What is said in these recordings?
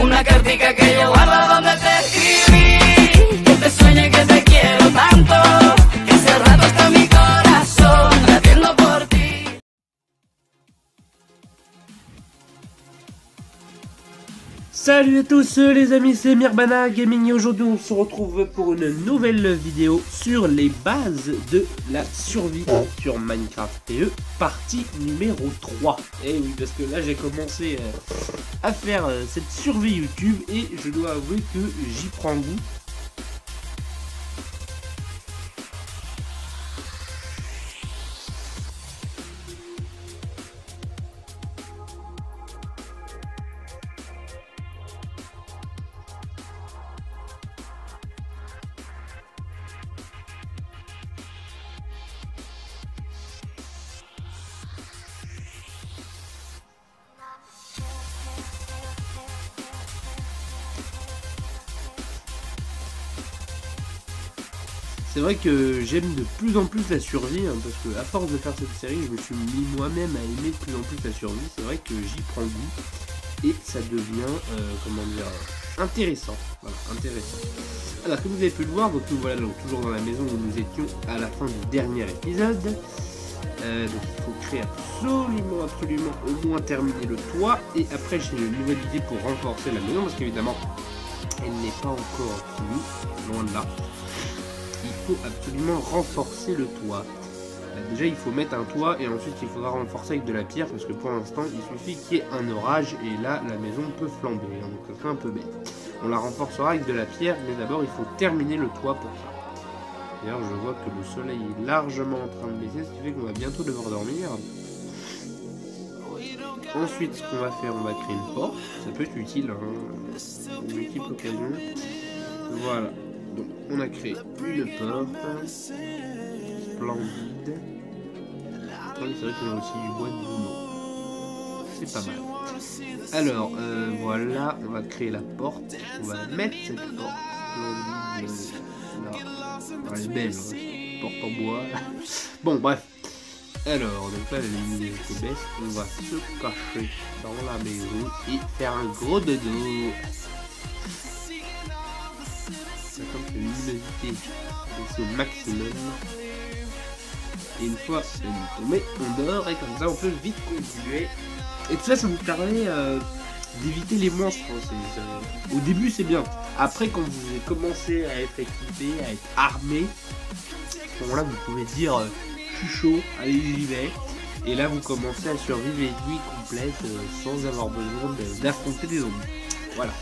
una cartica que yo guardo donde te escribí, que te sueñe que te quiero tanto, que hace rato está mi corazón latiendo por ti. Salut à tous les amis, c'est Mirbana Gaming et aujourd'hui on se retrouve pour une nouvelle vidéo sur les bases de la survie sur Minecraft PE, partie numéro 3. Et oui, parce que là j'ai commencé à faire cette survie YouTube et je dois avouer que j'y prends goût. C'est vrai que j'aime de plus en plus la survie, hein, parce que à force de faire cette série, je me suis mis moi-même à aimer de plus en plus la survie. C'est vrai que j'y prends goût et ça devient, comment dire, intéressant. Voilà, intéressant. Alors, comme vous avez pu le voir, donc nous voilà donc toujours dans la maison où nous étions à la fin du dernier épisode. Donc il faut créer absolument au moins terminer le toit. Et après j'ai une nouvelle idée pour renforcer la maison, parce qu'évidemment elle n'est pas encore finie, loin de là. Il faut absolument renforcer le toit. Déjà il faut mettre un toit et ensuite il faudra renforcer avec de la pierre, parce que pour l'instant il suffit qu'il y ait un orage et là la maison peut flamber, hein, donc ça serait un peu bête. On la renforcera avec de la pierre, mais d'abord il faut terminer le toit pour ça. D'ailleurs je vois que le soleil est largement en train de baisser, ce qui fait qu'on va bientôt devoir dormir. Ensuite ce qu'on va faire, on va créer une porte, ça peut être utile, hein, une multiple occasion. Voilà. Donc on a créé une porte splendide. C'est vrai qu'on a aussi du bois de bouleau. C'est pas mal. Alors voilà, on va créer la porte. On va mettre cette porte splendide là. Elle est belle, hein, porte en bois. Bon bref. Alors donc là la lumière se baisse. On va se cacher dans la maison et faire un gros dodo. Comme que la luminosité est au maximum. Et une fois elle est tombée, on dort et comme ça on peut vite continuer. Et tout ça, ça vous permet d'éviter les monstres. Au début c'est bien. Après quand vous commencez à être équipé, à être armé, à ce moment-là vous pouvez dire je suis chaud, allez j'y vais. Et là vous commencez à survivre les nuits complètes sans avoir besoin d'affronter des zombies. Voilà.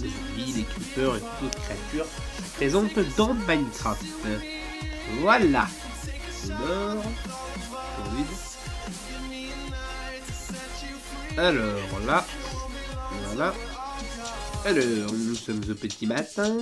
Les zombies, les creepers et toutes autres créatures présentes dans Minecraft. Voilà. On dort. Alors là. Voilà. Alors nous sommes au petit matin.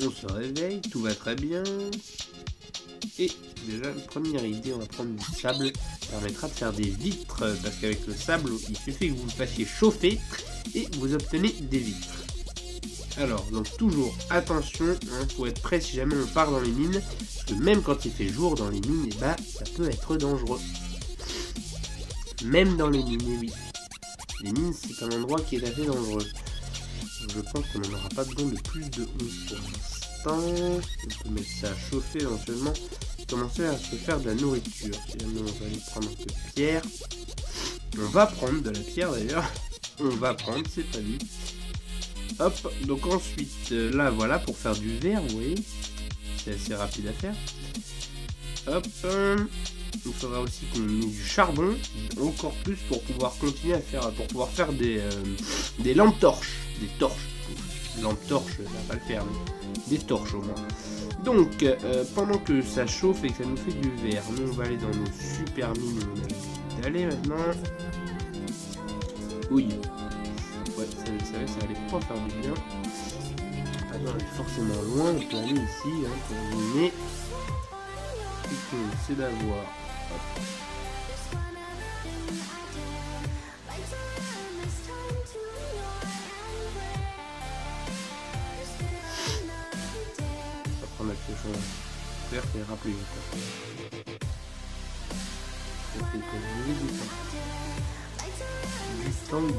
On se réveille, tout va très bien. Et déjà une première idée, on va prendre du sable. Ça permettra de faire des vitres. Parce qu'avec le sable, il suffit que vous le fassiez chauffer et vous obtenez des vitres. Alors, donc toujours attention, hein, faut être prêt si jamais on part dans les mines, parce que même quand il fait jour dans les mines, et bah, ça peut être dangereux. Même dans les mines, oui. Les mines, c'est un endroit qui est assez dangereux. Donc, je pense qu'on n'en aura pas besoin de plus de 11 pour l'instant. On peut mettre ça à chauffer éventuellement, commencer à se faire de la nourriture. Si jamais on va aller prendre un peu de pierre. On va prendre de la pierre d'ailleurs. On va prendre, c'est pas vu. Hop, donc ensuite, là voilà, pour faire du verre, vous voyez, c'est assez rapide à faire. Hop, il faudra aussi qu'on ait du charbon, encore plus pour pouvoir continuer à faire, pour pouvoir faire des lampes torches, des torches. Lampes torches, ça va pas le faire, mais des torches au moins. Donc, pendant que ça chauffe et que ça nous fait du verre, nous on va aller dans nos super mines où on a l'habitude d'aller maintenant. Oui. Ouais, ça allait pas faire du bien. Ah non, elle est forcément loin, on peut aller ici, hein, pour miner. Ce qu'on essaie d'avoir. On va prendre la pioche en vert et rappeler vite. Ça fait comme du temps. Du temps.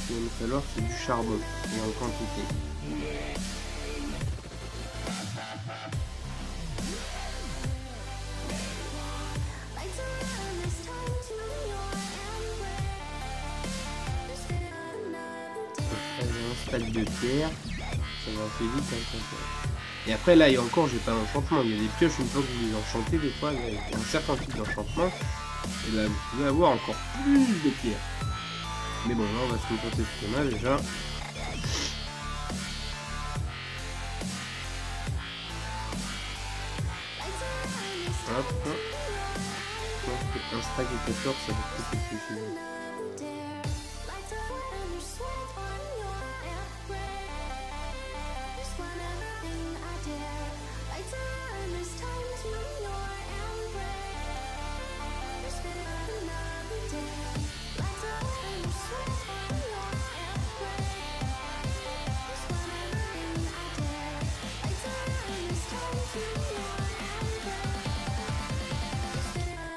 qu'il va nous falloir, c'est du charbon, et en quantité. Un stack de terre, ça va faire vite hein, et après là, il y a encore, j'ai pas d'enchantement, il y a des pioches, une fois que vous les enchantez, des fois, il y a un certain type d'enchantement, et là, vous pouvez avoir encore plus de pierres. Mais bon, là, on va se contenter de ce qu'on a déjà. Hop. Je pense qu'un stack de 14, ça va peut-être suffire.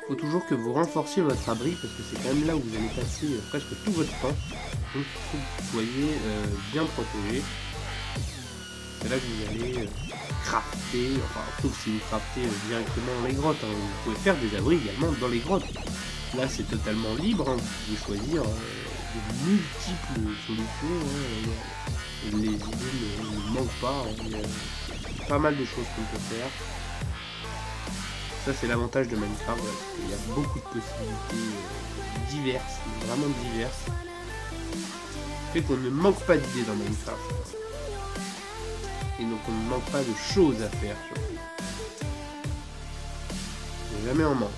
Faut toujours que vous renforciez votre abri parce que c'est quand même là où vous allez passer presque tout votre temps. Donc il faut que vous soyez bien protégé. C'est là que vous allez crafter, enfin sauf si vous craftez directement dans les grottes. Hein. Vous pouvez faire des abris également dans les grottes. Là c'est totalement libre, hein. Vous pouvez choisir de multiples solutions. Hein. Les idées ne manquent pas, hein. Il y a pas mal de choses qu'on peut faire. Ça c'est l'avantage de Minecraft, il y a beaucoup de possibilités diverses, vraiment diverses. Fait qu'on ne manque pas d'idées dans Minecraft. Et donc on ne manque pas de choses à faire. Mais jamais en manque.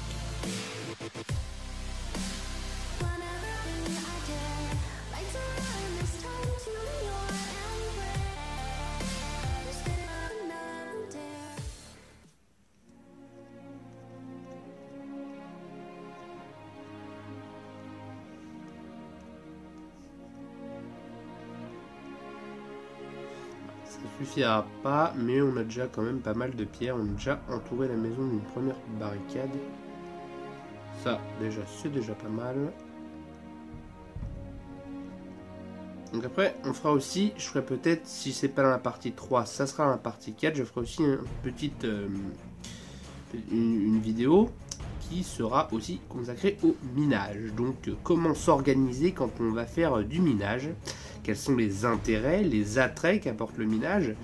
Ça suffira pas, mais on a déjà quand même pas mal de pierres. On a déjà entouré la maison d'une première barricade. Ça, déjà, c'est déjà pas mal. Donc après, on fera aussi, je ferai peut-être, si c'est pas dans la partie 3, ça sera dans la partie 4, je ferai aussi une vidéo qui sera aussi consacrée au minage. Donc comment s'organiser quand on va faire du minage, quels sont les intérêts, les attraits qu'apporte le minage,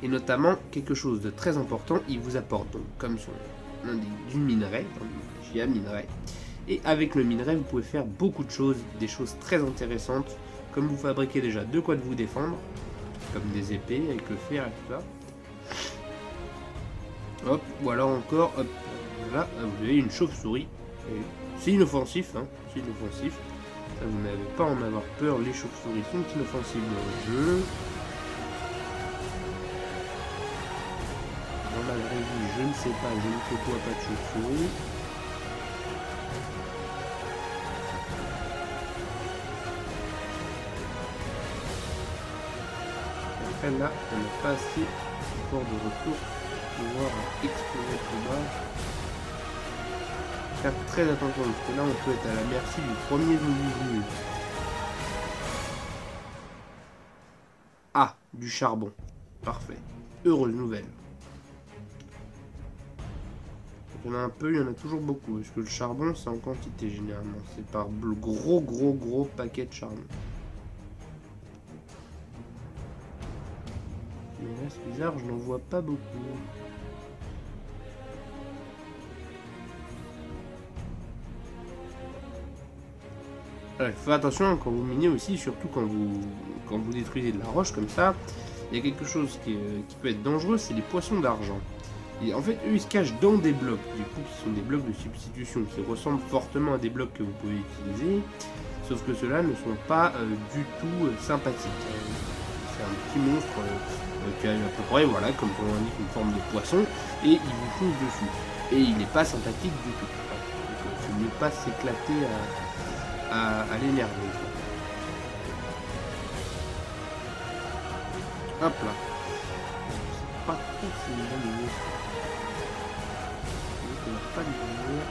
et notamment quelque chose de très important, il vous apporte donc, comme son nom dit, du minerai, JA minerai. Et avec le minerai, vous pouvez faire beaucoup de choses, des choses très intéressantes, comme vous fabriquez déjà de quoi de vous défendre, comme des épées avec le fer et tout ça. Hop, ou alors encore, hop, là, vous avez une chauve-souris. C'est inoffensif, hein, c'est inoffensif. Ça, vous n'avez pas à en avoir peur, les chauves-souris sont inoffensives dans le jeu. Dans la vraie vie, je ne sais pas, je ne côtoie pas de chauve-souris. Après là, on n'a pas assez de port de retour pour pouvoir explorer tout bas. Faire très attention parce que là on peut être à la merci du premier zombie venu. Ah, du charbon. Parfait. Heureuse nouvelle. Il y en a un peu, il y en a toujours beaucoup. Parce que le charbon c'est en quantité généralement. C'est par gros paquet de charbon. Mais là c'est bizarre, je n'en vois pas beaucoup. Faites attention quand vous minez aussi, surtout quand vous détruisez de la roche comme ça. Il y a quelque chose qui peut être dangereux, c'est les poissons d'argent. Et en fait, eux, ils se cachent dans des blocs, du coup, qui sont des blocs de substitution, qui ressemblent fortement à des blocs que vous pouvez utiliser, sauf que ceux-là ne sont pas du tout sympathiques. C'est un petit monstre qui a à peu près, voilà, comme on indique, une forme de poisson, et il vous fonce dessus. Et il n'est pas sympathique du tout. Donc, il ne faut pas s'éclater à l'énerver. Hop là. C'est pas trop si c'est une bonne idée. On n'a pas de lumière.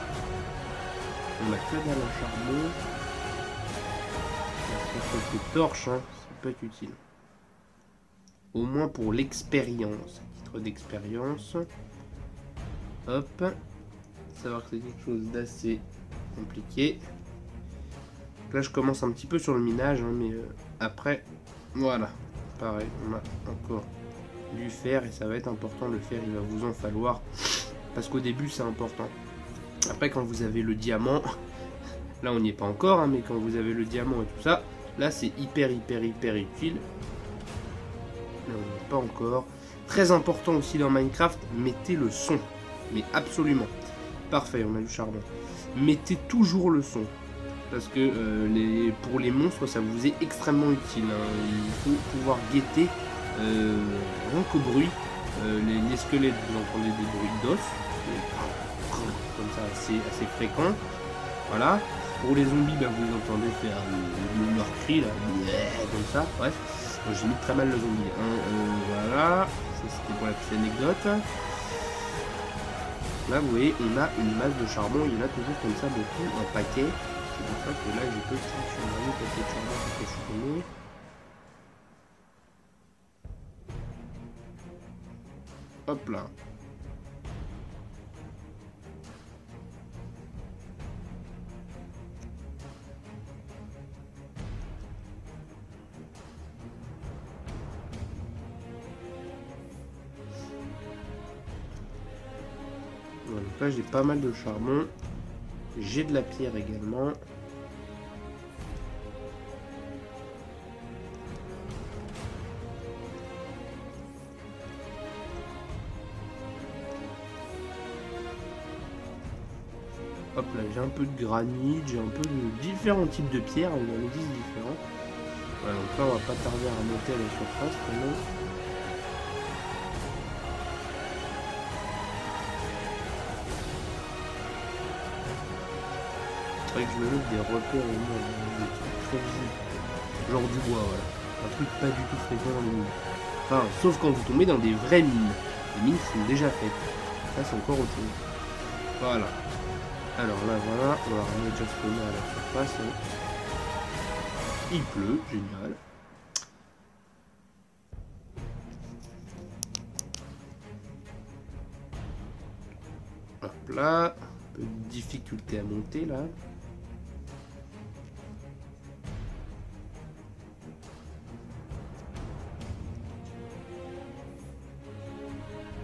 On a que dalle à charbon. quelques torches, hein, ça peut être utile. Au moins pour l'expérience, à titre d'expérience. Hop. Savoir que c'est quelque chose d'assez compliqué. Là je commence un petit peu sur le minage, hein, mais après, voilà. Pareil, on a encore du fer et ça va être important. Le fer, il va vous en falloir. Parce qu'au début, c'est important. Après, quand vous avez le diamant, là on n'y est pas encore, hein, mais quand vous avez le diamant et tout ça, là c'est hyper utile. Là on n'y est pas encore. Très important aussi dans Minecraft, mettez le son. Mais absolument. Parfait, on a du charbon. Mettez toujours le son. Parce que pour les monstres, ça vous est extrêmement utile. Hein. Il faut pouvoir guetter rien qu'au bruit. Les squelettes, vous entendez des bruits d'os. Comme ça, assez fréquent. Voilà. Pour les zombies, bah, vous entendez faire leur cri, là. Comme ça. Bref. J'ai mis très mal le zombie. Hein. Voilà. Ça, c'était pour la petite anecdote. Là, vous voyez, on a une masse de charbon. Il y en a toujours comme ça beaucoup, un paquet. C'est pour ça que là, j'ai peu de charbon, un paquet de charbon que je connais. Hop là. Voilà, donc là, j'ai pas mal de charbon. J'ai de la pierre également. Hop là, j'ai un peu de granit, j'ai un peu de différents types de pierres, il y en a 10 différents. Voilà, donc là on va pas tarder à remonter à la surface maintenant. C'est vrai que je me mets des repères au moins, des trucs très visibles. Genre du bois, voilà. Un truc pas du tout fréquent dans les mines. Enfin, sauf quand vous tombez dans des vraies mines. Les mines sont déjà faites. Ça c'est encore autre chose. Voilà. Alors là voilà, on va ramener déjà spawner à la surface. Il pleut, génial. Hop là, un peu de difficulté à monter là.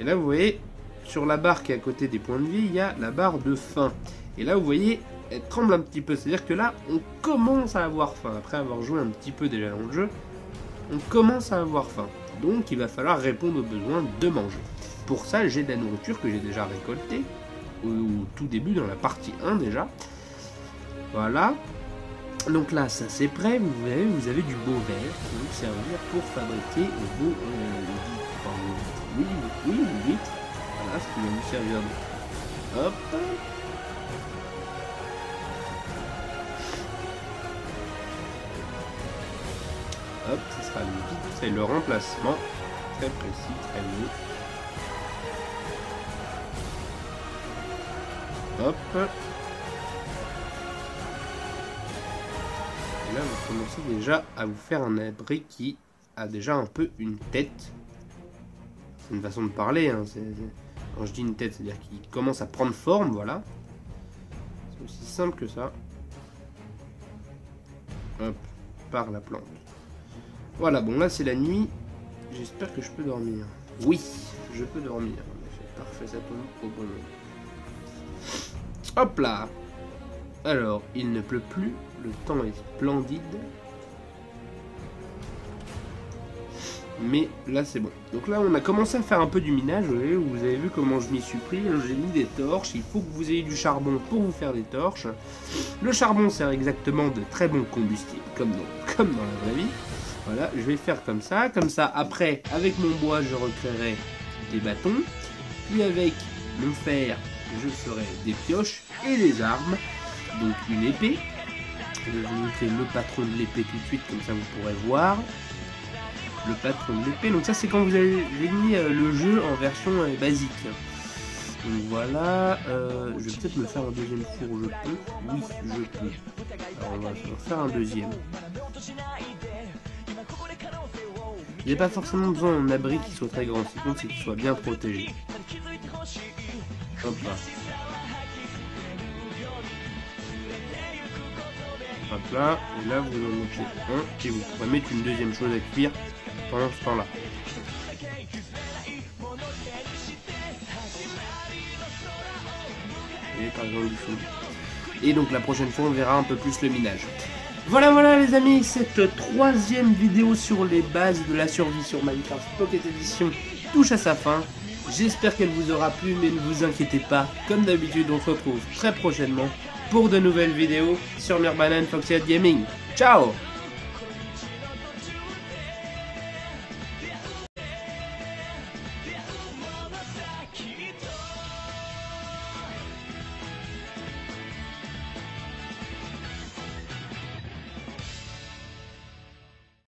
Et là vous voyez, sur la barre qui est à côté des points de vie, il y a la barre de faim. Et là vous voyez, elle tremble un petit peu, c'est-à-dire que là, on commence à avoir faim. Après avoir joué un petit peu déjà dans le jeu, on commence à avoir faim. Donc il va falloir répondre aux besoins de manger. Pour ça, j'ai de la nourriture que j'ai déjà récoltée, au tout début, dans la partie 1 déjà. Voilà. Donc là, ça c'est prêt, vous avez du beau verre qui va vous servir pour fabriquer le beau oui, le vitre. Voilà, ce qui va nous servir de... Hop. Hop, ce sera le vitre, c'est le remplacement. Très précis, très beau. Hop. Et là, vous commencez déjà à vous faire un abri qui a déjà un peu une tête. C'est une façon de parler, hein. Quand je dis une tête, c'est-à-dire qu'il commence à prendre forme, voilà. C'est aussi simple que ça. Hop, par la plante. Voilà, bon là c'est la nuit. J'espère que je peux dormir. Oui, je peux dormir. En effet, parfait, ça tombe au bon moment. Hop là. Alors, il ne pleut plus, le temps est splendide. Mais là c'est bon. Donc là on a commencé à faire un peu du minage. Vous avez vu comment je m'y suis pris. J'ai mis des torches. Il faut que vous ayez du charbon pour vous faire des torches. Le charbon sert exactement de très bon combustible, comme dans la vraie vie. Voilà, je vais faire comme ça. Comme ça, après, avec mon bois, je recréerai des bâtons. Puis avec mon fer, je ferai des pioches et des armes. Donc une épée. Je vais vous montrer le patron de l'épée tout de suite, comme ça vous pourrez voir. Le patron de l'épée, donc ça c'est quand vous avez mis le jeu en version basique. Donc voilà, je vais peut-être me faire un deuxième four, je peux. Oui, je peux. Alors on va faire un deuxième. Il n'y a pas forcément besoin d'un abri qui soit très grand, ce qui compte c'est qu'il soit bien protégé. Hop là. Hop là, et là vous en mettez un, et vous pourrez mettre une deuxième chose à cuire pendant ce temps-là. Et par exemple du fond. Et donc la prochaine fois on verra un peu plus le minage. Voilà les amis, cette troisième vidéo sur les bases de la survie sur Minecraft Pocket Edition touche à sa fin. J'espère qu'elle vous aura plu, mais ne vous inquiétez pas, comme d'habitude on se retrouve très prochainement pour de nouvelles vidéos sur Myrbanane Foxyhat Gaming. Ciao!